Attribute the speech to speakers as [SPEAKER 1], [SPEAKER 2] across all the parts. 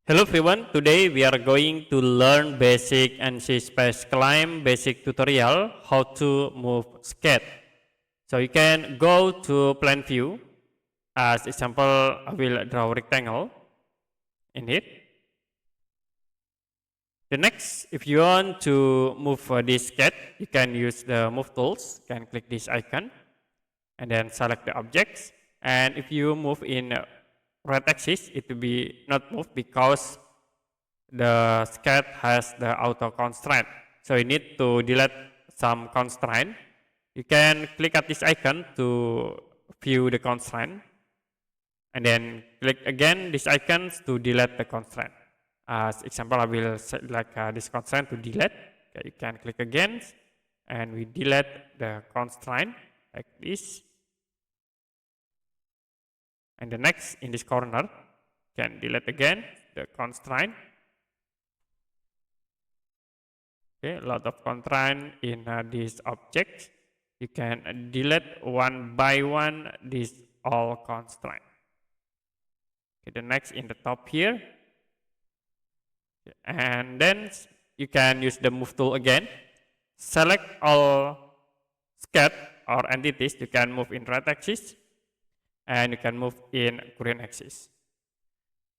[SPEAKER 1] Hello everyone, today we are going to learn basic Ansys Spaceclaim basic tutorial how to move sketch. So you can go to plan view. As example, I will draw a rectangle in it. The next, if you want to move this sketch, you can use the move tools. You can click this icon and then select the objects. And if you move in right axis, it will be not moved because the sketch has the auto constraint. So you need to delete some constraint. You can click at this icon to view the constraint, and then click again this icon to delete the constraint. As example, I will select this constraint to delete. Okay, you can click again, and we delete the constraint like this. And the next, in this corner, can delete again the constraint. Okay, a lot of constraint in this object. You can delete one by one this all constraint. Okay, the next in the top here. And then you can use the move tool again. Select all sketch or entities. You can move in right axis, and you can move in green axis.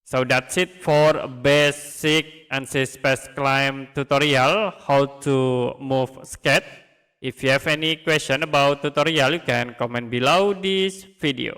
[SPEAKER 1] So that's it for basic Ansys Spaceclaim tutorial, how to move sketch. If you have any question about tutorial, you can comment below this video.